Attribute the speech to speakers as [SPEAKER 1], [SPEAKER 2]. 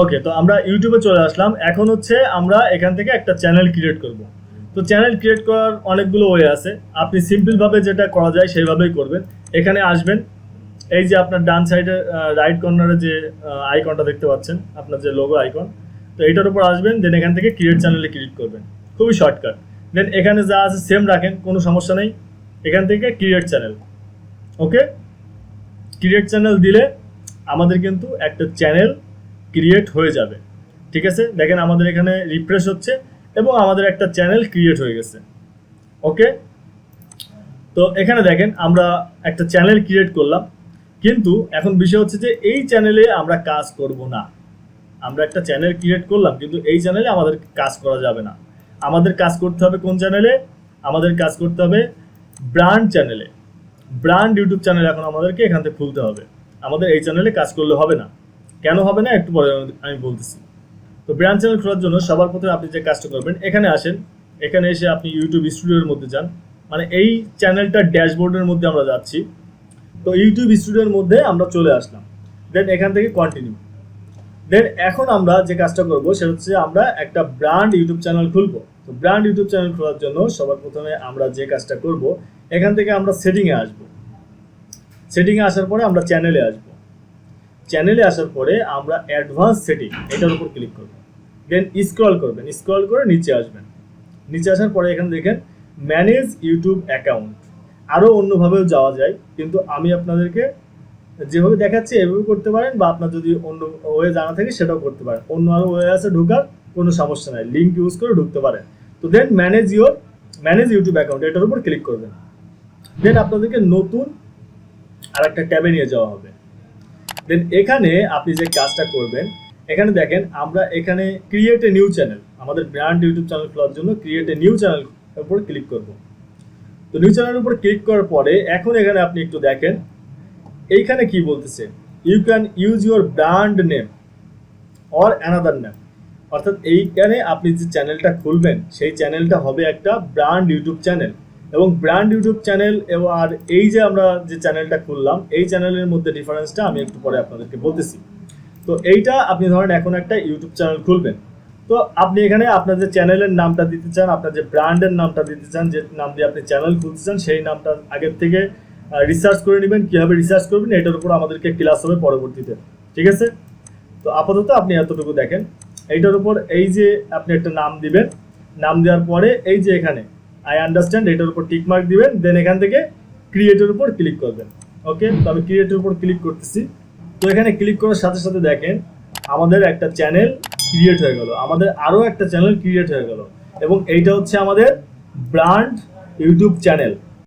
[SPEAKER 1] ওকে, তো আমরা ইউটিউবে চলে আসলাম। এখন হচ্ছে আমরা এখান থেকে একটা চ্যানেল ক্রিয়েট করব। তো চ্যানেল ক্রিয়েট করার অনেকগুলো ওয়ে আছে। আপনি সিম্পলভাবে যেটা করা যায় সেইভাবেই করবেন। এখানে আসবেন, এই যে আপনার ডান সাইডে রাইট কর্নারে যে আইকনটা দেখতে পাচ্ছেন, আপনার যে লোগো আইকন, তো এইটার উপর আসবেন, দেন এখান থেকে ক্রিয়েট চ্যানেলে ক্লিক করবেন। খুবই শর্টকাট। দেন এখানে যা আছে সেম রাখেন, কোনো সমস্যা নেই। এখান থেকে ক্রিয়েট চ্যানেল, ওকে, ক্রিয়েট চ্যানেল দিলে আমাদের কিন্তু একটা চ্যানেল ক্রিয়েট হয়ে যাবে। ঠিক আছে, দেখেন আমাদের এখানে রিফ্রেশ হচ্ছে এবং আমাদের একটা চ্যানেল ক্রিয়েট হয়ে গেছে। ওকে, তো এখানে দেখেন আমরা একটা চ্যানেল ক্রিয়েট করলাম, কিন্তু এখন বিষয় হচ্ছে যে এই চ্যানেলে আমরা কাজ করব না। আমরা একটা চ্যানেল ক্রিয়েট করলাম, কিন্তু এই চ্যানেলে আমাদের কাজ করা যাবে না। আমাদের কাজ করতে হবে কোন চ্যানেলে? আমাদের কাজ করতে হবে ব্র্যান্ড চ্যানেলে। ব্র্যান্ড ইউটিউব চ্যানেল এখন আমাদেরকে এখান থেকে খুলতে হবে। আমাদের এই চ্যানেলে কাজ করলে হবে না। কেন হবে না একটু পরে আমি বলতেছি। তো ব্র্যান্ড চ্যানেল খোলার জন্য সবার প্রথমে আপনি যে কাজটা করবেন, এখানে আসেন, এখানে এসে আপনি ইউটিউব স্টুডিওর মধ্যে যান। মানে এই চ্যানেলটার ড্যাশবোর্ডের মধ্যে আমরা যাচ্ছি। তো ইউটিউব স্টুডিওর মধ্যে আমরা চলে আসলাম। দেন এখান থেকে কন্টিনিউ। দেন এখন আমরা যে কাজটা করবো সেটা হচ্ছে আমরা একটা ব্র্যান্ড ইউটিউব চ্যানেল খুলবো। তো ব্র্যান্ড ইউটিউব চ্যানেল খোলার জন্য সবার প্রথমে আমরা যে কাজটা করব, এখান থেকে আমরা সেটিংয়ে আসবো। সেটিংয়ে আসার পরে আমরা চ্যানেলে আসবো। চ্যানেলে আসার পরে আমরা অ্যাডভান্স সেটিং এটার উপর ক্লিক করব। দেন স্ক্রল করবেন, স্ক্রল করে নিচে আসবেন। নিচে আসার পরে এখানে দেখেন ম্যানেজ ইউটিউব অ্যাকাউন্ট। আরও অন্যভাবেও যাওয়া যায়, কিন্তু আমি আপনাদেরকে যেভাবে দেখাচ্ছি এভাবে করতে পারেন, বা আপনার যদি অন্য ওয়ে জানা থাকে সেটাও করতে পারেন। অন্য আরও ওয়ে আছে ঢোকার, কোনো সমস্যা নাই, লিঙ্ক ইউজ করে ঢুকতে পারেন। তো দেন ম্যানেজ ইউটিউব অ্যাকাউন্ট এটার উপর ক্লিক করবেন। দেন আপনাদেরকে নতুন আর একটা ট্যাবে নিয়ে যাওয়া হবে। দেন এখানে আপনি যে কাজটা করবেন, এখানে দেখেন আমরা এখানে ক্রিয়েট এ নিউ চ্যানেল, আমাদের ব্র্যান্ড ইউটিউব চ্যানেল খোলার জন্য ক্রিয়েট এ নিউ চ্যানেল উপর ক্লিক করব। তো নিউ চ্যানেলের উপর ক্লিক করার পরে এখন এখানে আপনি একটু দেখেন এইখানে কি বলতেছে, you can use your brand name or another name. অর্থাৎ এইখানে আপনি যে চ্যানেলটা খুলবেন সেই চ্যানেলটা হবে একটা ব্র্যান্ড ইউটিউব চ্যানেল। এবং ব্র্যান্ড ইউটিউব চ্যানেল এবং আর এই যে আমরা যে চ্যানেলটা খুললাম এই চ্যানেলের মধ্যে ডিফারেন্সটা আমি একটু পরে আপনাদেরকে বলতেছি। তো এইটা আপনি ধরেন এখন একটা ইউটিউব চ্যানেল খুলবেন, তো আপনি এখানে আপনার যে চ্যানেলের নামটা দিতে চান, আপনার যে ব্র্যান্ডের নামটা দিতে চান, যে নাম দিয়ে আপনি চ্যানেল খুলতে চান সেই নামটা আগের থেকে রিসার্চ করে নেবেন। কীভাবে রিসার্চ করবেন এটার উপর আমাদেরকে ক্লাস হবে পরবর্তীতে, ঠিক আছে? তো আপাতত আপনি এতটুকু দেখেন। এইটার উপর এই যে আপনি একটা নাম দিবেন, নাম দেওয়ার পরে এই যে এখানে আই আন্ডারস্ট্যান্ড এটার উপর টিক মার্ক দিবেন। দেন এখান থেকে ক্রিয়েটের উপর ক্লিক করবেন। ওকে, তো আমি ক্রিয়েটের উপর ক্লিক করতেছি। তো এখানে ক্লিক করার সাথে সাথে দেখেন আমাদের একটা চ্যানেল ক্রিয়েট হয়ে গেল, আমাদের আরও একটা চ্যানেল ক্রিয়েট হয়ে গেল, এবং এইটা হচ্ছে আমাদের ব্র্যান্ড ইউটিউব চ্যানেল।